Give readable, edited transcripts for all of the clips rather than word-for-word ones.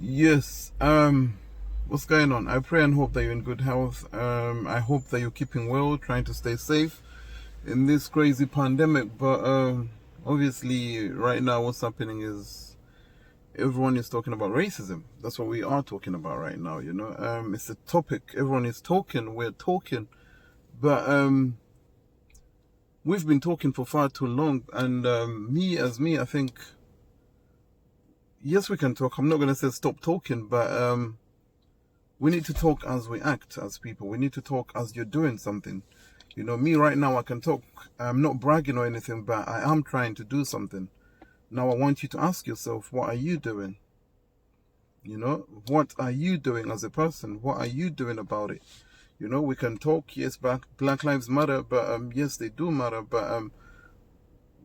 Yes. What's going on? I pray and hope that you're in good health. I hope that you're keeping well, trying to stay safe in this crazy pandemic. But obviously, right now, what's happening is everyone is talking about racism. That's what we are talking about right now. It's a topic. Everyone is talking. We're talking, but we've been talking for far too long. And me, I think yes, we can talk. I'm not gonna say stop talking, but we need to talk as we act as people. We need to talk as you're doing something. Me right now, I can talk. I'm not bragging or anything, but I am trying to do something. Now, I want you to ask yourself, what are you doing? What are you doing as a person? What are you doing about it? We can talk, yes, Black Lives Matter, but yes, they do matter, but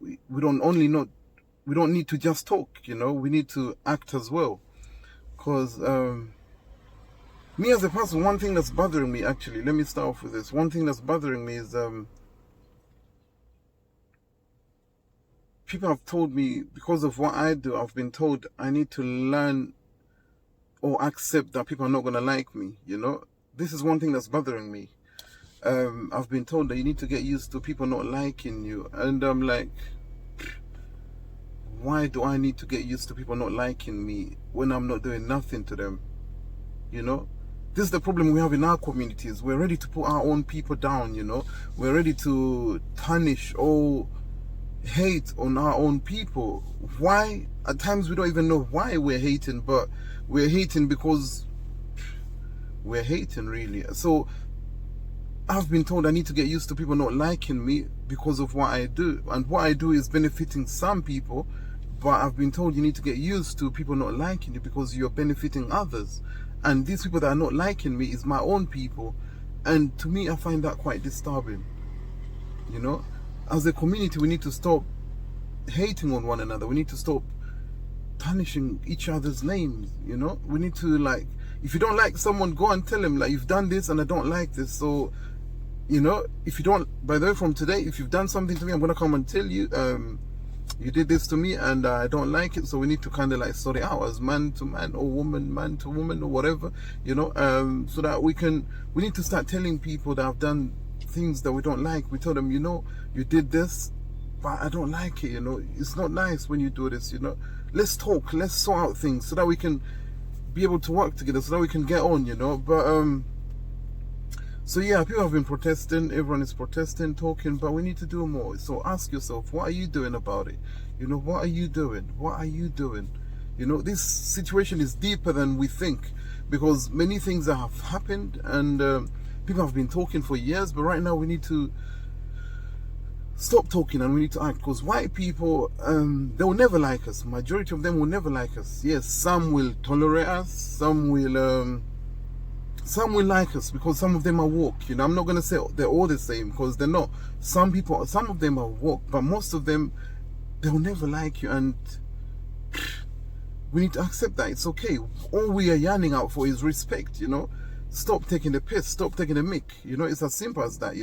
we don't need to just talk, we need to act as well. Because me as a person, one thing that's bothering me, actually, let me start off with this. One thing that's bothering me is people have told me, because of what I do, I've been told I need to learn or accept that people are not going to like me, This is one thing that's bothering me. I've been told that you need to get used to people not liking you. And I'm like, why do I need to get used to people not liking me when I'm not doing nothing to them? This is the problem we have in our communities. We're ready to put our own people down, We're ready to tarnish all hate on our own people. Why? At times we don't even know why we're hating, but we're hating because we're hating, really. So I've been told I need to get used to people not liking me because of what I do. And what I do is benefiting some people, but I've been told you need to get used to people not liking you because you're benefiting others. And these people that are not liking me is my own people. And to me, I find that quite disturbing. As a community, we need to stop hating on one another. We need to stop tarnishing each other's names. We need to, if you don't like someone, go and tell him, you've done this and I don't like this. So, if you don't, by the way, from today, if you've done something to me, I'm going to come and tell you, you did this to me and I don't like it. So we need to kind of sort it out as man to man or man to woman or whatever, so that we need to start telling people that have done things that we don't like. We tell them, you did this, but I don't like it, it's not nice when you do this, let's talk, let's sort out things so that we can be able to work together, so that we can get on, but so yeah, people have been protesting, everyone is protesting, talking, but we need to do more. So ask yourself, what are you doing about it? What are you doing? What are you doing? This situation is deeper than we think, because many things that have happened and people have been talking for years, but right now we need to stop talking and we need to act, because white people, they will never like us. Majority of them will never like us. Yes, some will tolerate us, some will like us because some of them are woke. I'm not going to say they're all the same, because they're not. Some of them are woke, but most of them, they'll never like you, and we need to accept that. It's okay. All we are yearning out for is respect, Stop taking the piss, stop taking the mick, it's as simple as that,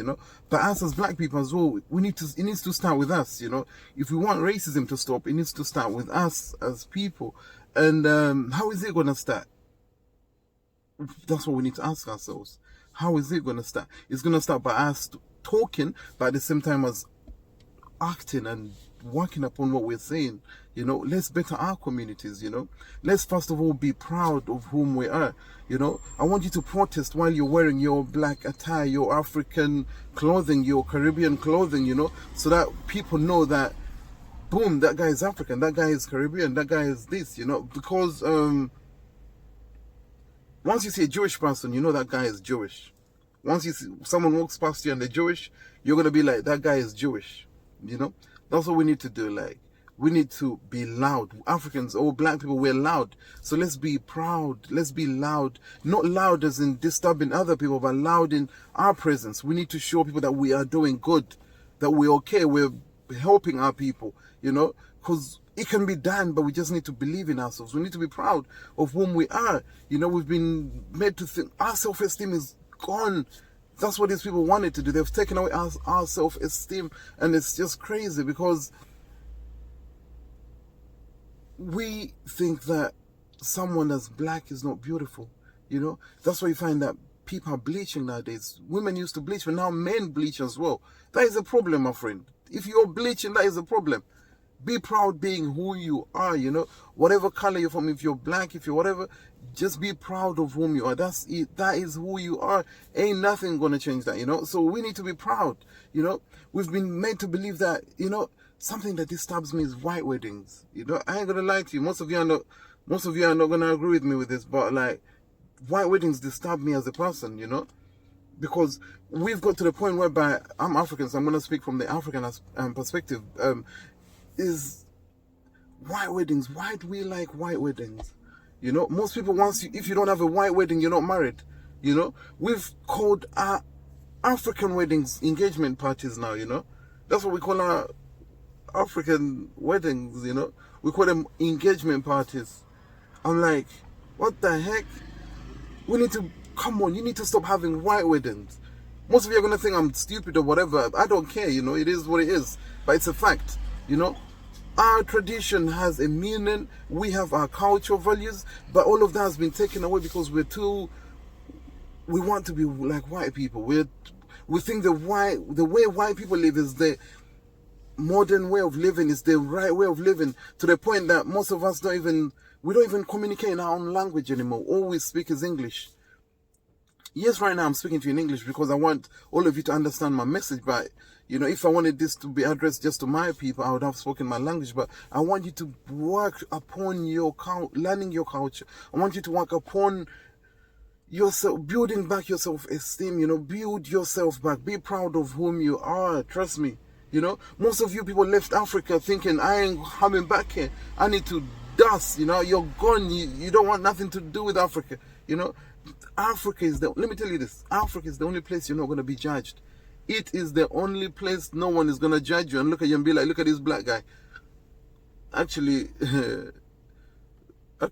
But us as black people as well, it needs to start with us, If we want racism to stop, it needs to start with us as people. And how is it going to start? That's what we need to ask ourselves. How is it going to start? It's going to start by us talking, but at the same time as acting and working upon what we're saying. Let's better our communities. Let's first of all be proud of whom we are. I want you to protest while you're wearing your black attire, your African clothing, your Caribbean clothing, so that people know that, boom, that guy is African, that guy is Caribbean, that guy is this, because once you see a Jewish person, you know that guy is Jewish. Once you see someone walks past you and they're Jewish, you're going to be like, that guy is Jewish. That's what we need to do. We need to be loud. Africans, all black people, we're loud. So let's be proud. Let's be loud. Not loud as in disturbing other people, but loud in our presence. We need to show people that we are doing good, that we're okay, we're helping our people, because it can be done, but we just need to believe in ourselves. We need to be proud of whom we are. We've been made to think our self-esteem is gone. That's what these people wanted to do. They've taken away our self-esteem, and it's just crazy because we think that someone that's black is not beautiful. You know, that's why you find that people are bleaching nowadays. Women used to bleach, but now men bleach as well. That is a problem, my friend. If you're bleaching, that is a problem. Be proud being who you are, you know. Whatever color you're from, if you're black, if you're whatever, just be proud of whom you are. That's it. That is who you are. Ain't nothing gonna change that, you know. So we need to be proud, you know. We've been made to believe that, you know, something that disturbs me is white weddings. You know, I ain't gonna lie to you. Most of you are not gonna agree with me with this, but like, white weddings disturb me as a person, you know, because we've got to the point whereby I'm African, so I'm gonna speak from the African perspective. Is white weddings. Why do we like white weddings? You know, most people, if you don't have a white wedding, you're not married. You know, we've called our African weddings engagement parties now, you know. That's what we call our African weddings, you know. We call them engagement parties. I'm like, what the heck? We need to, come on, you need to stop having white weddings. Most of you are going to think I'm stupid or whatever. I don't care, you know, it is what it is. But it's a fact, you know. Our tradition has a meaning. We have our cultural values. But all of that has been taken away because we want to be like white people. We think the way white people live is the modern way of living, is the right way of living, to the point that most of us we don't even communicate in our own language anymore. All we speak is English. Yes, right now I'm speaking to you in English because I want all of you to understand my message. But, you know, if I wanted this to be addressed just to my people, I would have spoken my language. But I want you to work upon learning your culture. I want you to work upon yourself, building back your self-esteem, you know, build yourself back. Be proud of whom you are. Trust me. You know, most of you people left Africa thinking, I ain't coming back here. I need to dust, you know, you're gone. You don't want nothing to do with Africa, you know. Africa is let me tell you this, Africa is the only place you're not going to be judged. It is the only place no one is going to judge you and look at you and be like, look at this black guy. Actually,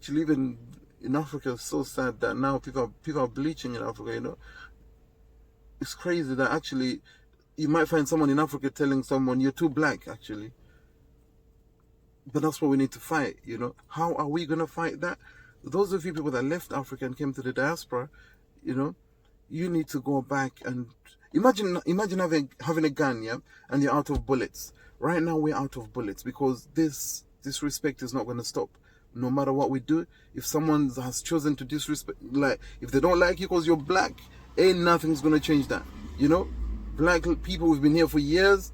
even in Africa, it's so sad that now people are bleaching in Africa, you know. It's crazy that actually you might find someone in Africa telling someone, you're too black, actually. But that's what we need to fight, you know. How are we going to fight that? Those of you people that left Africa and came to the diaspora, you know, you need to go back and imagine having a gun, yeah, and you're out of bullets. Right now we're out of bullets because this disrespect is not going to stop. No matter what we do, if someone has chosen to disrespect, like if they don't like you because you're black, ain't nothing's going to change that, you know. Black people, we've been here for years.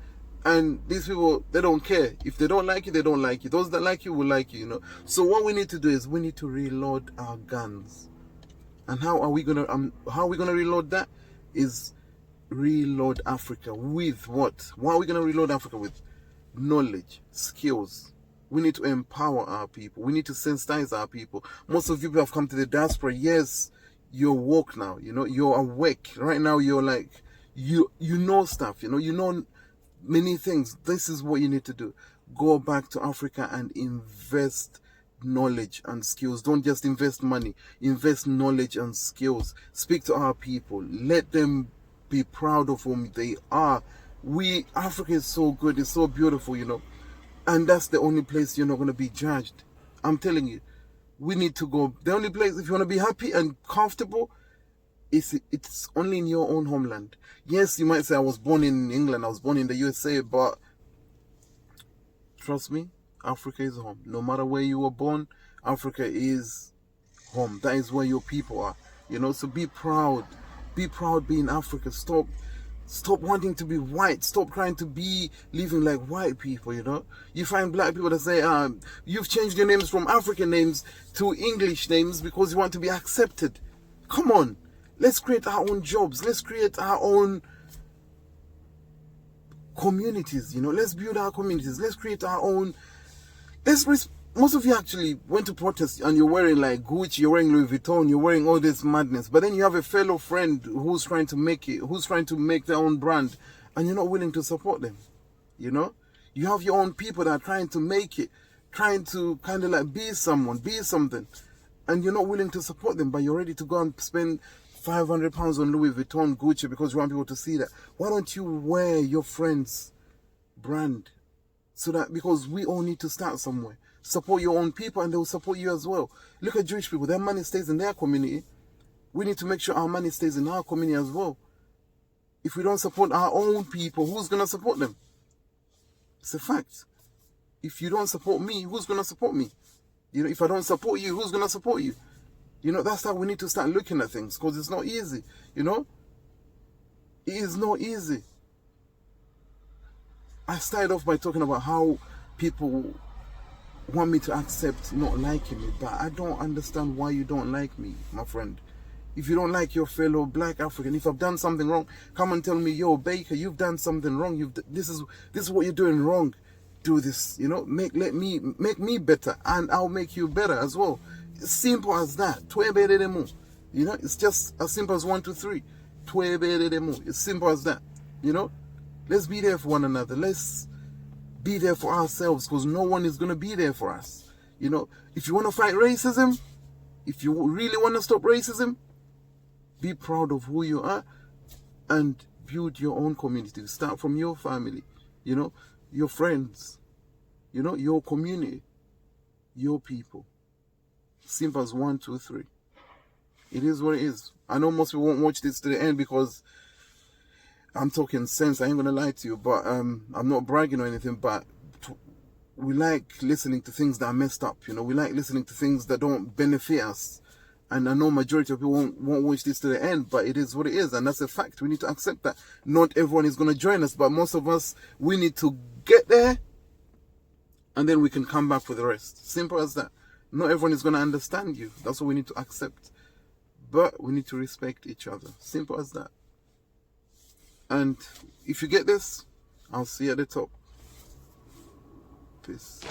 And these people, they don't care. If they don't like you, they don't like you. Those that like you will like you, you know. So what we need to do is we need to reload our guns. And how are we gonna reload that? Is reload Africa with what? What are we gonna reload Africa with? Knowledge, skills. We need to empower our people. We need to sensitize our people. Most of you people have come to the diaspora. Yes, you're woke now. You know, you're awake. Right now, you're like, you know stuff. You know many things. This is what you need to do. Go back to Africa and invest knowledge and skills. Don't just invest money. Invest knowledge and skills. Speak to our people. Let them be proud of whom they are. Africa is so good. It's so beautiful, you know. And that's the only place you're not going to be judged. I'm telling you. We need to go. The only place, if you want to be happy and comfortable, it's only in your own homeland. Yes, you might say I was born in England, I was born in the USA, but trust me, Africa is home. No matter where you were born, Africa is home. That is where your people are. You know, so be proud. Be proud being Africa. Stop wanting to be white. Stop trying to be living like white people, you know. You find black people that say, you've changed your names from African names to English names because you want to be accepted. Come on. Let's create our own jobs. Let's create our own communities, you know. Let's build our communities. Let's create our own. Most of you actually went to protest and you're wearing like Gucci, you're wearing Louis Vuitton, you're wearing all this madness. But then you have a fellow friend who's trying to make their own brand, and you're not willing to support them, you know. You have your own people that are trying to make it, trying to kind of like be someone, be something, and you're not willing to support them, but you're ready to go and spend £500 on Louis Vuitton, Gucci, because you want people to see that. Why don't you wear your friend's brand? So that, because we all need to start somewhere. support your own people and they will support you as well. Look at Jewish people. Their money stays in their community. We need to make sure our money stays in our community as well. If we don't support our own people, who's going to support them? It's a fact. If you don't support me, who's going to support me? You know, if I don't support you, who's going to support you? You know, that's how we need to start looking at things, because it's not easy, you know? It is not easy. I started off by talking about how people want me to accept not liking me, but I don't understand why you don't like me, my friend. If you don't like your fellow black African, if I've done something wrong, come and tell me, yo, Baker, you've done something wrong. This is what you're doing wrong. Do this, you know, make me better, and I'll make you better as well. It's simple as that. You know, it's just as simple as 1, 2, 3. It's simple as that. You know, let's be there for one another. Let's be there for ourselves, because no one is gonna be there for us. You know, if you want to fight racism, if you really want to stop racism, be proud of who you are and build your own community. Start from your family, you know, your friends, you know, your community, your people. Simple as 1, 2, 3. It is what it is. I know most people won't watch this to the end because I'm talking sense. I ain't gonna lie to you, but I'm not bragging or anything, but we like listening to things that are messed up, you know. We like listening to things that don't benefit us. And I know majority of people won't watch this to the end, but it is what it is, and that's a fact. We need to accept that. Not everyone is going to join us, but most of us, we need to get there, and then we can come back for the rest. Simple as that. Not everyone is going to understand you. That's what we need to accept. But we need to respect each other. Simple as that. And if you get this, I'll see you at the top. Peace.